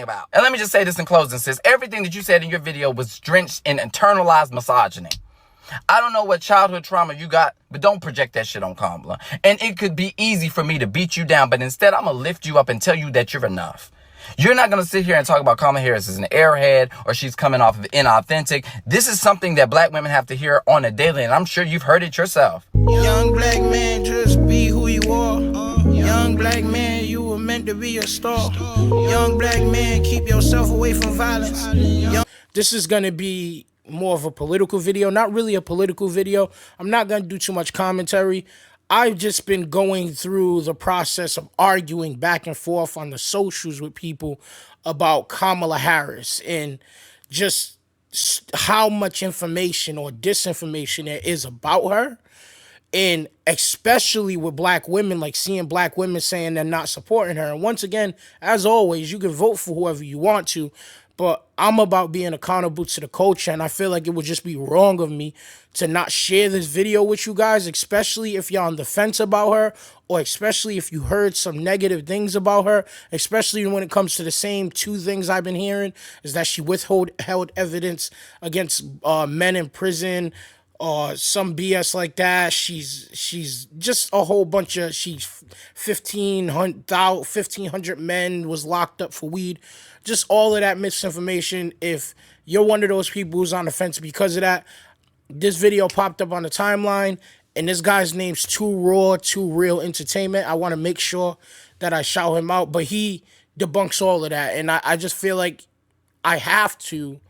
about. And let me just say this in closing, sis. Everything that you said in your video was drenched in internalized misogyny. I don't know what childhood trauma you got, but don't project that shit on Kamala. And it could be easy for me to beat you down, but instead I'm going to lift you up and tell you that you're enough. You're not going to sit here and talk about Kamala Harris as an airhead or she's coming off of inauthentic. This is something that black women have to hear on a daily, and I'm sure you've heard it yourself. Young black man, just be who you are. Young black man, you were meant to be a star. Young black man, keep yourself away from violence. This is going to be more of a political video, not really a political video. I'm not going to do too much commentary. I've just been going through the process of arguing back and forth on the socials with people about Kamala Harris and just how much information or disinformation there is about her. And especially with black women, like seeing black women saying they're not supporting her. And once again, as always, you can vote for whoever you want to, but I'm about being accountable to the culture, and I feel like it would just be wrong of me to not share this video with you guys, especially if you're on the fence about her, or especially if you heard some negative things about her, especially when it comes to the same two things I've been hearing, is that she held evidence against men in prison, or some BS like that. She's just a whole bunch of, 1,500 men was locked up for weed. Just all of that misinformation. If you're one of those people who's on the fence because of that, this video popped up on the timeline, and this guy's name's Too Raw, Too Real Entertainment. I want to make sure that I shout him out, but he debunks all of that. And I just feel like I have to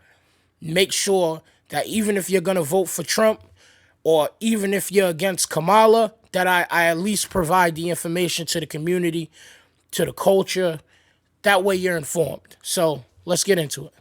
make sure that even if you're going to vote for Trump, or even if you're against Kamala, that I at least provide the information to the community, to the culture. That way you're informed. So let's get into it.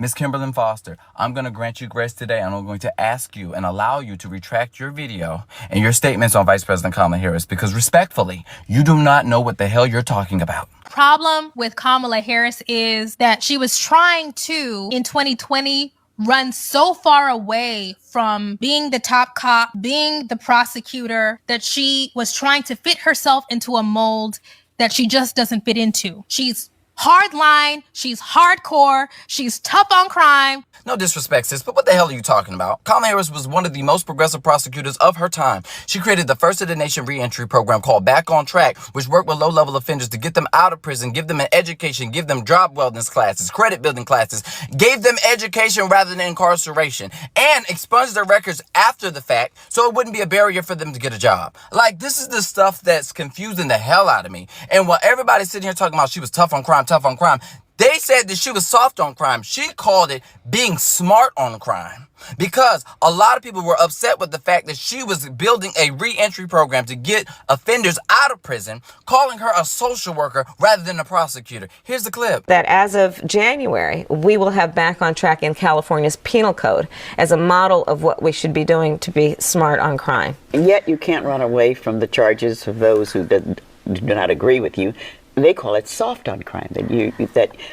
Ms. Kimberly Foster, I'm going to grant you grace today, and I'm going to ask you and allow you to retract your video and your statements on Vice President Kamala Harris, because respectfully, you do not know what the hell you're talking about. Problem with Kamala Harris is that she was trying to, in 2020, run so far away from being the top cop, being the prosecutor, that she was trying to fit herself into a mold that she just doesn't fit into. She's hardline, she's hardcore, she's tough on crime. No disrespect, sis, but what the hell are you talking about? Kamala Harris was one of the most progressive prosecutors of her time. She created the first of the nation reentry program called Back on Track, which worked with low-level offenders to get them out of prison, give them an education, give them job wellness classes, credit building classes, gave them education rather than incarceration, and expunged their records after the fact so it wouldn't be a barrier for them to get a job. Like, this is the stuff that's confusing the hell out of me. And while everybody's sitting here talking about she was tough on crime, they said that she was soft on crime. She called it being smart on crime, because a lot of people were upset with the fact that she was building a re-entry program to get offenders out of prison, calling her a social worker rather than a prosecutor. Here's the clip. That as of January, we will have Back on Track in California's penal code as a model of what we should be doing to be smart on crime. And yet you can't run away from the charges of those who do not agree with you. They call it soft on crime, that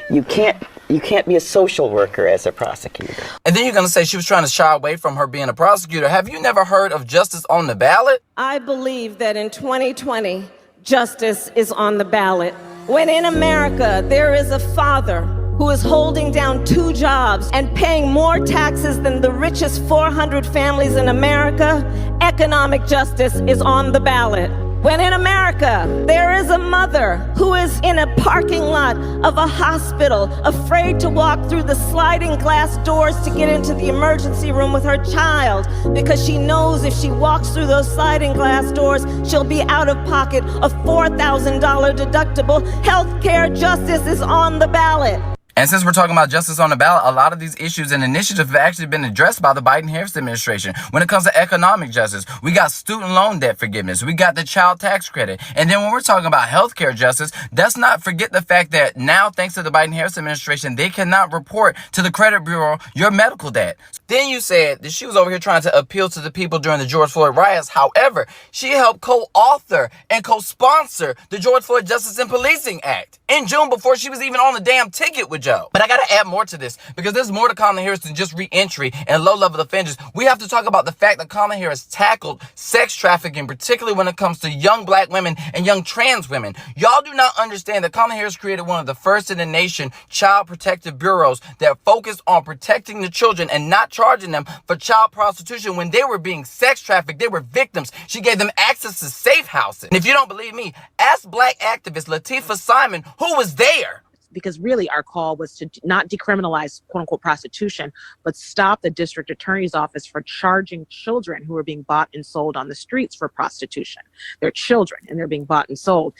you can't be a social worker as a prosecutor. And then you're going to say she was trying to shy away from her being a prosecutor. Have you never heard of justice on the ballot? I believe that in 2020, justice is on the ballot. When in America, there is a father who is holding down 2 jobs and paying more taxes than the richest 400 families in America, economic justice is on the ballot. When in America, there is a mother who is in a parking lot of a hospital, afraid to walk through the sliding glass doors to get into the emergency room with her child, because she knows if she walks through those sliding glass doors, she'll be out of pocket a $4,000 deductible. Healthcare justice is on the ballot. And since we're talking about justice on the ballot, a lot of these issues and initiatives have actually been addressed by the Biden-Harris administration. When it comes to economic justice, we got student loan debt forgiveness, we got the child tax credit. And then when we're talking about healthcare justice, let's not forget the fact that now, thanks to the Biden-Harris administration, they cannot report to the credit bureau your medical debt. Then you said that she was over here trying to appeal to the people during the George Floyd riots. However, she helped co-author and co-sponsor the George Floyd Justice and Policing Act in June, before she was even on the damn ticket with joke. But I gotta add more to this, because there's more to Kamala Harris than just re-entry and low-level offenders. We have to talk about the fact that Kamala Harris tackled sex trafficking, particularly when it comes to young black women and young trans women. Y'all do not understand that Kamala Harris created one of the first in the nation child protective bureaus that focused on protecting the children and not charging them for child prostitution when they were being sex trafficked. They were victims. She gave them access to safe houses. And if you don't believe me, ask black activist Latifah Simon, who was there. Because really our call was to not decriminalize quote unquote prostitution, but stop the district attorney's office for charging children who are being bought and sold on the streets for prostitution. They're children and they're being bought and sold.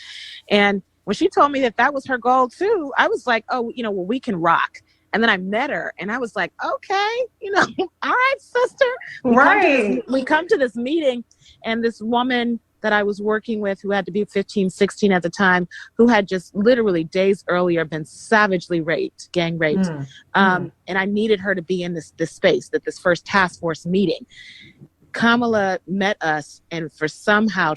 And when she told me that that was her goal too, I was like, oh, well, we can rock. And then I met her and I was like, okay, all right, sister. We come to this meeting, and this woman that I was working with, who had to be 15, 16 at the time, who had just literally days earlier been savagely raped, gang raped. And I needed her to be in this space, this first task force meeting. Kamala met us, and for somehow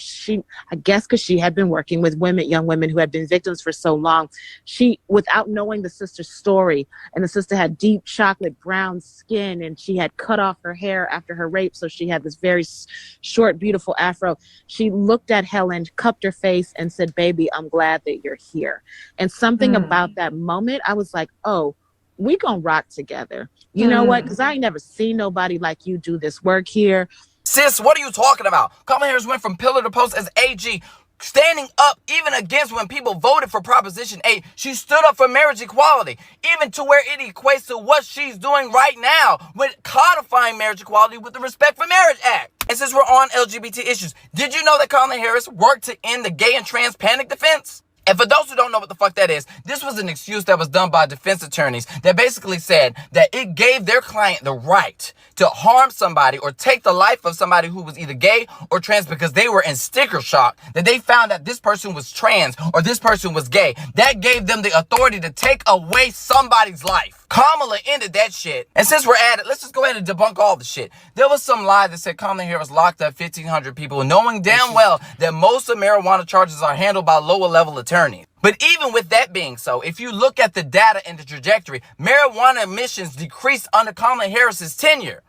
I guess because she had been working with young women who had been victims for so long, without knowing the sister's story, and the sister had deep chocolate brown skin, and she had cut off her hair after her rape, so she had this very short, beautiful afro. She looked at Helen, cupped her face, and said, "Baby, I'm glad that you're here." And something about that moment, I was like, oh, we gonna rock together. You know what? Because I ain't never seen nobody like you do this work here. Sis, what are you talking about? Kamala Harris went from pillar to post as AG, standing up even against when people voted for Proposition 8. She stood up for marriage equality, even to where it equates to what she's doing right now with codifying marriage equality with the Respect for Marriage Act. And since we're on LGBT issues, did you know that Kamala Harris worked to end the gay and trans panic defense? And for those who don't know what the fuck that is, this was an excuse that was done by defense attorneys that basically said that it gave their client the right to harm somebody or take the life of somebody who was either gay or trans because they were in sticker shock that they found that this person was trans or this person was gay. That gave them the authority to take away somebody's life. Kamala ended that shit. And since we're at it, let's just go ahead and debunk all the shit. There was some lie that said Kamala Harris locked up 1,500 people, knowing damn well that most of marijuana charges are handled by lower level attorneys. But even with that being so, if you look at the data and the trajectory, marijuana emissions decreased under Kamala Harris's tenure.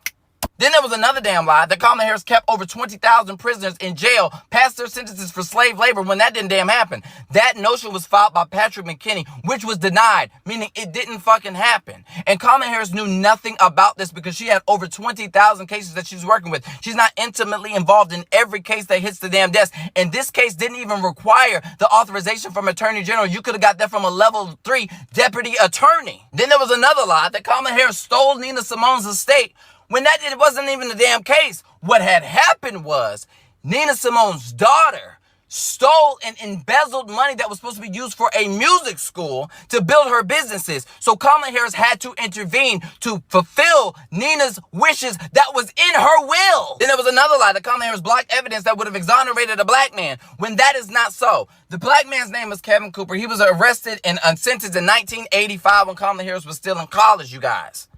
Then there was another damn lie that Kamala Harris kept over 20,000 prisoners in jail past their sentences for slave labor when that didn't damn happen. That notion was filed by Patrick McKinney, which was denied, meaning it didn't fucking happen. And Kamala Harris knew nothing about this because she had over 20,000 cases that she's working with. She's not intimately involved in every case that hits the damn desk. And this case didn't even require the authorization from Attorney General. You could have got that from a level 3 deputy attorney. Then there was another lie that Kamala Harris stole Nina Simone's estate when it wasn't even the damn case. What had happened was Nina Simone's daughter stole and embezzled money that was supposed to be used for a music school to build her businesses. So Kamala Harris had to intervene to fulfill Nina's wishes that was in her will. Then there was another lie that Kamala Harris blocked evidence that would have exonerated a black man, when that is not so. The black man's name was Kevin Cooper. He was arrested and sentenced in 1985 when Kamala Harris was still in college, you guys.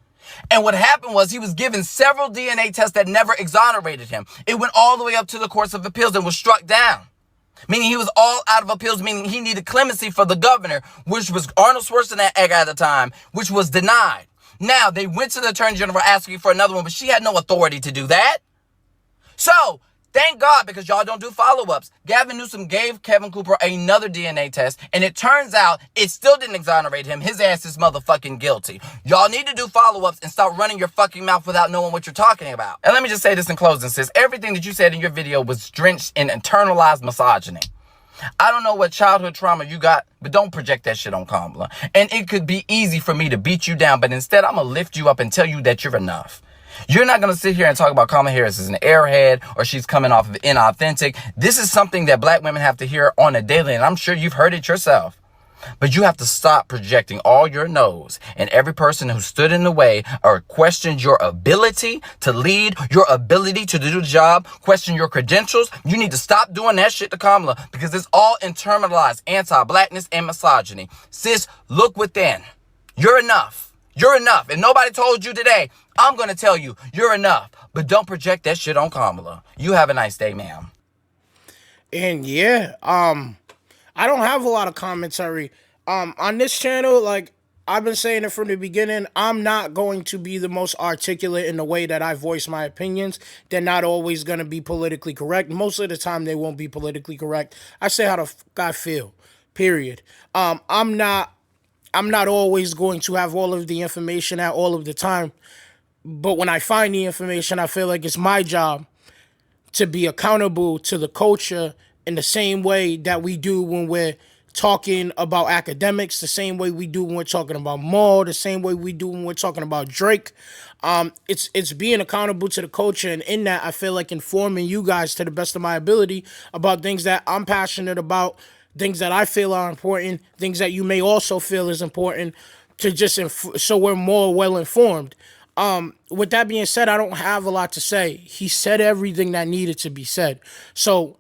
And what happened was he was given several DNA tests that never exonerated him. It went all the way up to the courts of appeals and was struck down. Meaning he was all out of appeals, meaning he needed clemency for the governor, which was Arnold Schwarzenegger at the time, which was denied. Now, they went to the Attorney General asking for another one, but she had no authority to do that. So, thank God, because y'all don't do follow-ups. Gavin Newsom gave Kevin Cooper another DNA test, and it turns out it still didn't exonerate him. His ass is motherfucking guilty. Y'all need to do follow-ups and stop running your fucking mouth without knowing what you're talking about. And let me just say this in closing, sis. Everything that you said in your video was drenched in internalized misogyny. I don't know what childhood trauma you got, but don't project that shit on Kamala. And it could be easy for me to beat you down, but instead I'm going to lift you up and tell you that you're enough. You're not going to sit here and talk about Kamala Harris as an airhead or she's coming off of inauthentic. This is something that black women have to hear on a daily, and I'm sure you've heard it yourself. But you have to stop projecting all your no's and every person who stood in the way or questioned your ability to lead, your ability to do the job, question your credentials. You need to stop doing that shit to Kamala because it's all internalized anti-blackness and misogyny. Sis, look within. You're enough. You're enough. And nobody told you today. I'm going to tell you, you're enough. But don't project that shit on Kamala. You have a nice day, ma'am. And yeah, I don't have a lot of commentary. On this channel, like, I've been saying it from the beginning. I'm not going to be the most articulate in the way that I voice my opinions. They're not always going to be politically correct. Most of the time, they won't be politically correct. I say how the fuck I feel. Period. I'm not always going to have all of the information at all of the time. But when I find the information, I feel like it's my job to be accountable to the culture in the same way that we do when we're talking about academics, the same way we do when we're talking about Maul, the same way we do when we're talking about Drake. It's being accountable to the culture, and in that, I feel like informing you guys to the best of my ability about things that I'm passionate about, things that I feel are important, things that you may also feel is important, to just so we're more well informed. With that being said, I don't have a lot to say. He said everything that needed to be said. So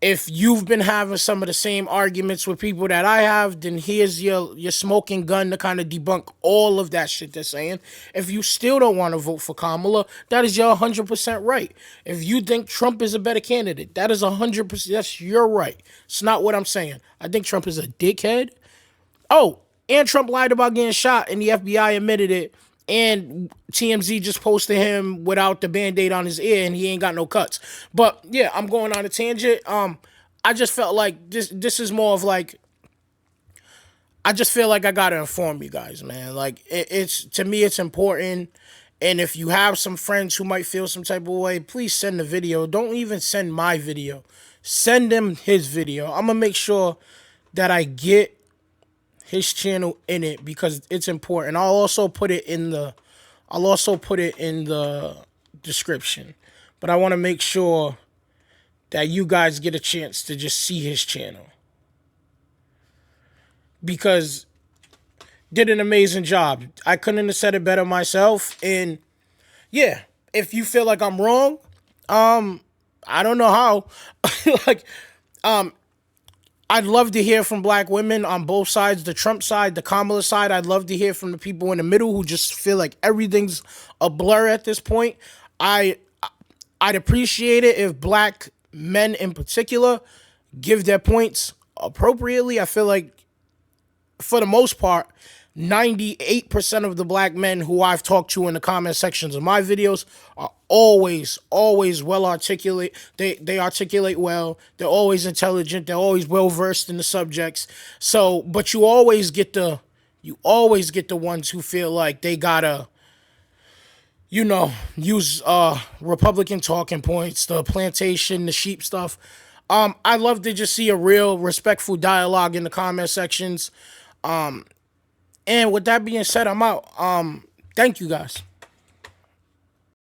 if you've been having some of the same arguments with people that I have, then here's your smoking gun to kind of debunk all of that shit they're saying. If you still don't want to vote for Kamala, that is your 100% right. If you think Trump is a better candidate, that is 100%, that's your right. It's not what I'm saying. I think Trump is a dickhead. Oh, and Trump lied about getting shot, and the FBI admitted it. And TMZ just posted him without the Band-Aid on his ear, and he ain't got no cuts. But yeah, I'm going on a tangent. I just felt like this is more of like, I just feel like I gotta inform you guys, man. Like it's to me, it's important. And if you have some friends who might feel some type of way, please send the video. Don't even send my video. Send them his video. I'm gonna make sure that I get his channel in it because it's important. I'll also put it in the description. But I want to make sure that you guys get a chance to just see his channel. Because did an amazing job. I couldn't have said it better myself. And yeah, if you feel like I'm wrong, I don't know how. I'd love to hear from black women on both sides, the Trump side, the Kamala side. I'd love to hear from the people in the middle who just feel like everything's a blur at this point. I'd appreciate it if black men in particular give their points appropriately. I feel like, for the most part, 98% of the black men who I've talked to in the comment sections of my videos are always well articulate. They articulate well. They're always intelligent. They're always well versed in the subjects. So, but you always get the ones who feel like they gotta, use Republican talking points, the plantation, the sheep stuff. I'd love to just see a real respectful dialogue in the comment sections. And with that being said, I'm out. Thank you guys.